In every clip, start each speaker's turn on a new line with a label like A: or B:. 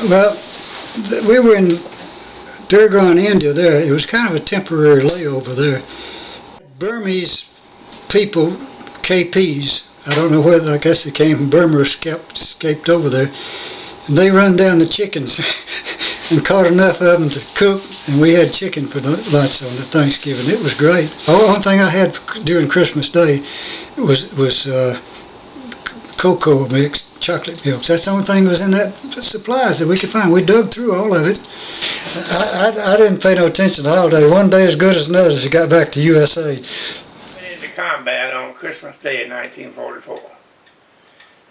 A: Well, we were in Durgan, India there. It was kind of a temporary layover there. Burmese people, KPs, I don't know whether, I guess they came from Burma or escaped over there. And they run down the chickens and caught enough of them to cook, and we had chicken for lunch on the Thanksgiving. It was great. The only thing I had during Christmas Day was cocoa mix, chocolate milks. That's the only thing that was in that supplies that we could find. We dug through all of it. I didn't pay no attention to the holiday. One day as good as another as you got back to USA.
B: I went into combat on Christmas Day in 1944.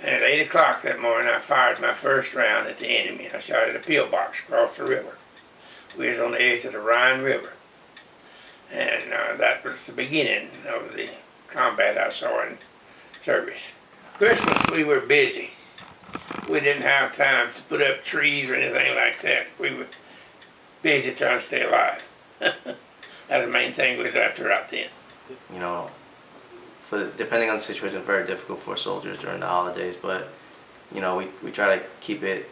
B: And at 8 o'clock that morning I fired my first round at the enemy. I shot at a pillbox across the river. We was on the edge of the Rhine River. And that was the beginning of the combat I saw in service. Christmas we were busy. We didn't have time to put up trees or anything like that. We were busy trying to stay alive. That's the main thing we was after out then.
C: You know, depending on the situation, it's very difficult for soldiers during the holidays, but you know, we try to keep it,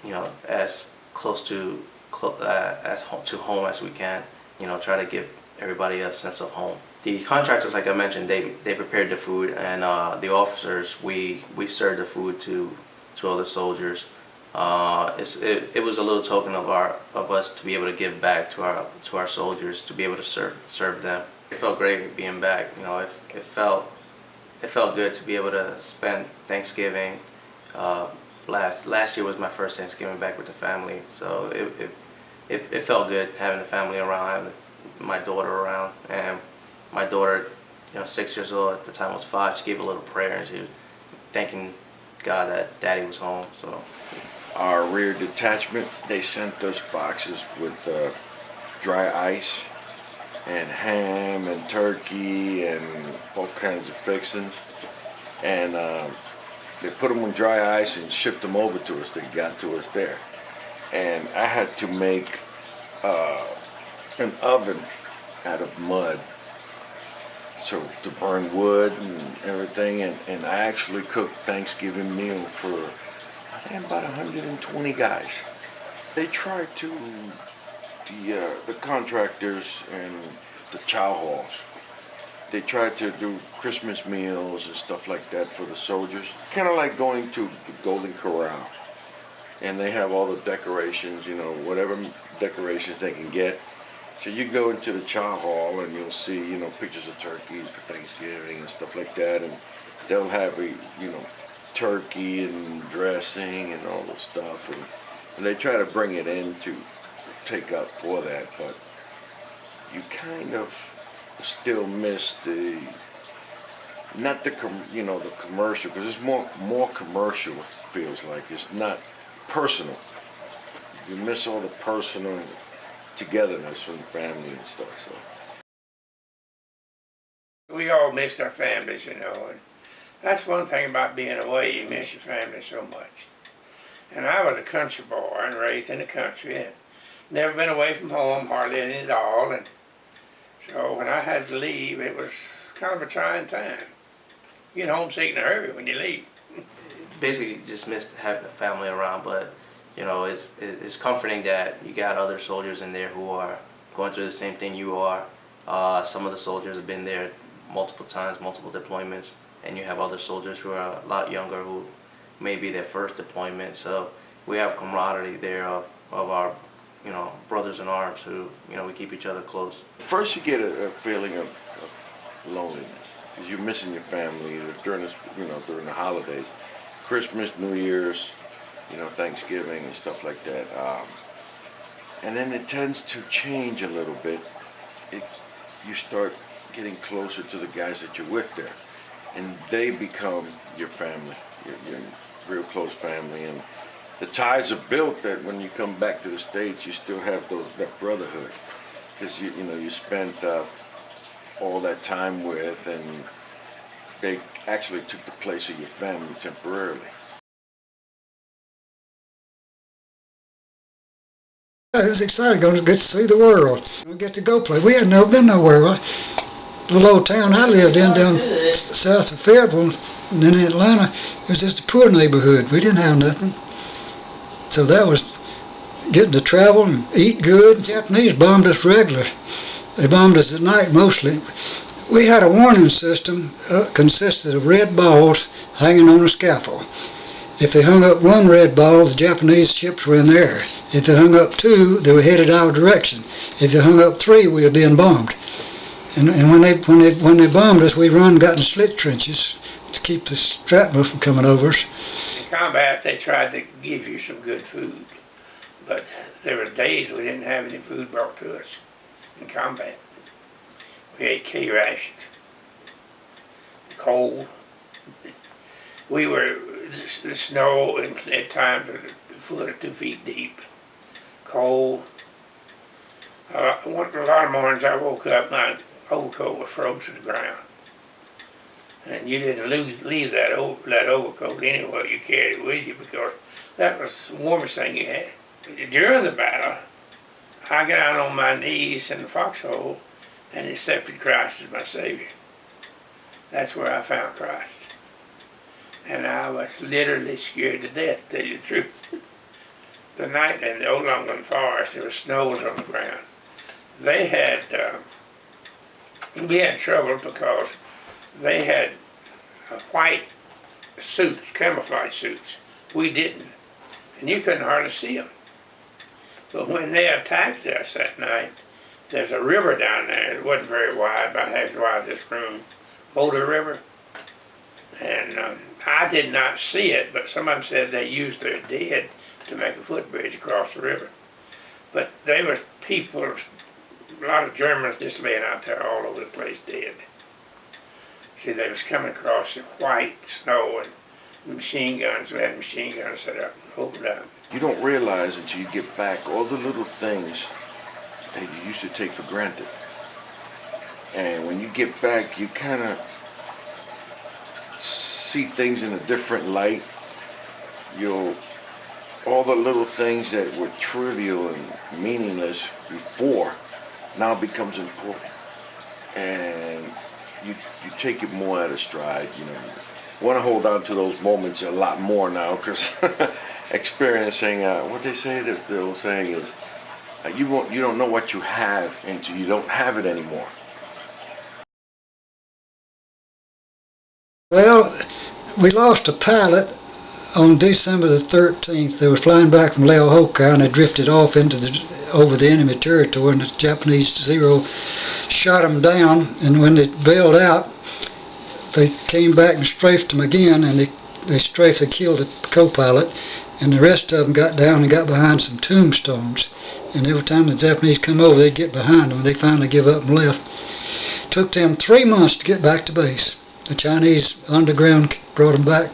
C: you know, as close to home as we can. You know, try to give everybody a sense of home. The contractors, like I mentioned, they prepared the food, and the officers, we served the food to other soldiers. It was a little token of us to be able to give back to our soldiers, to be able to serve them. It felt great being back. You know, it felt good to be able to spend Thanksgiving. Last year was my first Thanksgiving back with the family, so it felt good having the family around, having my daughter around. And my daughter, you know, 6 years old at the time, was 5. She gave a little prayer and she was thanking God that Daddy was home. So
D: our rear detachment, they sent us boxes with dry ice and ham and turkey and all kinds of fixings, and they put them on dry ice and shipped them over to us. They got to us there, and I had to make an oven out of mud, so to burn wood and everything, and I actually cooked Thanksgiving meal for I think about 120 guys. They tried to, the contractors and the chow halls, they tried to do Christmas meals and stuff like that for the soldiers. Kind of like going to the Golden Corral, and they have all the decorations, you know, whatever decorations they can get. So you go into the chow hall and you'll see, you know, pictures of turkeys for Thanksgiving and stuff like that, and they'll have a, you know, turkey and dressing and all the stuff, and they try to bring it in to take up for that, but you kind of still miss the, not the you know, the commercial, because it's more commercial, it feels like. It's not personal. You miss all the personal togetherness from the family and stuff. So
B: we all missed our families, you know, and that's one thing about being away. You miss your family so much. And I was a country boy and raised in the country, and never been away from home hardly any at all, and so when I had to leave, it was kind of a trying time. You get homesick in a hurry when you leave.
C: Basically, just missed having the family around, but you know, it's comforting that you got other soldiers in there who are going through the same thing you are. Some of the soldiers have been there multiple times, multiple deployments, and you have other soldiers who are a lot younger who may be their first deployment. So we have camaraderie there of our, you know, brothers in arms who, you know, we keep each other close.
D: First you get a feeling of loneliness, because you're missing your family during this, you know, during the holidays, Christmas, New Year's, you know, Thanksgiving and stuff like that. And then it tends to change a little bit. You start getting closer to the guys that you're with there, and they become your family, your real close family, and the ties are built that when you come back to the States, you still have that brotherhood, because you know, you spent all that time with, and they actually took the place of your family temporarily.
A: It was exciting going to get to see the world. We get to go play. We had never been nowhere. The little old town I lived in down south of Fayetteville and then in Atlanta, it was just a poor neighborhood. We didn't have nothing. So that was getting to travel and eat good. Japanese bombed us regular. They bombed us at night mostly. We had a warning system consisted of red balls hanging on a scaffold. If they hung up one red ball, the Japanese ships were in the air. If they hung up two, they were headed our direction. If they hung up three, we were being bombed. And when they bombed us, we run got in slit trenches to keep the shrapnel from coming over us.
B: In combat, they tried to give you some good food, but there were days we didn't have any food brought to us in combat. We ate K rations, cold. We were the snow and at times a foot or 2 feet deep, cold. A lot of mornings I woke up, my overcoat was frozen to the ground. And you didn't leave that overcoat anywhere. You carried it with you because that was the warmest thing you had. During the battle, I got out on my knees in the foxhole and accepted Christ as my Savior. That's where I found Christ. And I was literally scared to death, to tell you the truth. The night in the Old Longland Forest, there was snows on the ground. They had, we had trouble because they had white suits, camouflage suits. We didn't. And you couldn't hardly see them. But when they attacked us that night, there's a river down there. It wasn't very wide, about half as wide as this room, Boulder River. And I did not see it, but somebody said they used their dead to make a footbridge across the river. But they were people, a lot of Germans just laying out there all over the place dead. See, they was coming across the white snow and machine guns. We had machine guns set up and opened up.
D: You don't realize until you get back all the little things that you used to take for granted. And when you get back, you kind of see things in a different light. All the little things that were trivial and meaningless before now becomes important. And you take it more at a stride, you know. Want to hold on to those moments a lot more now because experiencing what they say, the old saying is you don't know what you have until you don't have it anymore.
A: Well, we lost a pilot on December the 13th. They were flying back from Leo-Hoka and they drifted off over the enemy territory, and the Japanese Zero shot them down. And when they bailed out, they came back and strafed them again, and they strafed and killed the co-pilot, and the rest of them got down and got behind some tombstones. And every time the Japanese come over, they'd get behind them, and they finally give up and left. Took them 3 months to get back to base. The Chinese underground brought them back.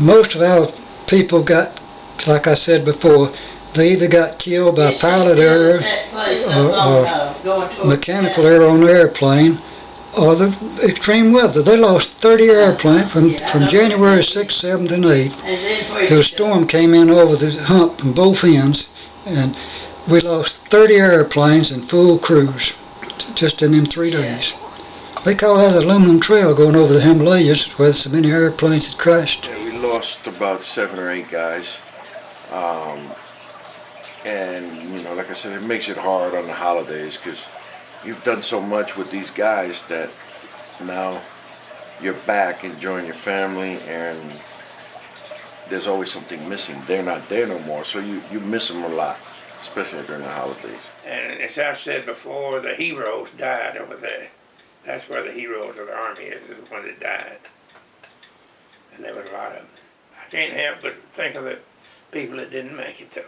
A: Most of our people got, like I said before, they either got killed by pilot error or mechanical error on the airplane, or the extreme weather. They lost 30 airplanes from January 6th, 7th, and 8th. The storm came in over the hump from both ends, and we lost 30 airplanes and full crews just in them 3 days. They call that the aluminum trail going over the Himalayas where so many airplanes had crashed.
D: Yeah, we lost about 7 or 8 guys. And, you know, like I said, it makes it hard on the holidays because you've done so much with these guys that now you're back enjoying your family and there's always something missing. They're not there no more, so you miss them a lot, especially during the holidays.
B: And as I've said before, the heroes died over there. That's where the heroes of the Army is the one that died. And there was a lot of them. I can't help but think of the people that didn't make it, though.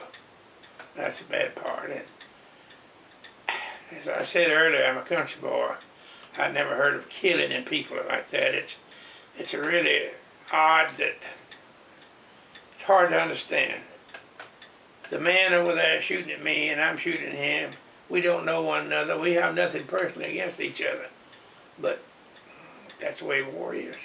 B: That's the bad part. And as I said earlier, I'm a country boy. I'd never heard of killing in people like that. It's really odd that it's hard to understand. The man over there shooting at me and I'm shooting at him, we don't know one another. We have nothing personally against each other. But that's the way war is.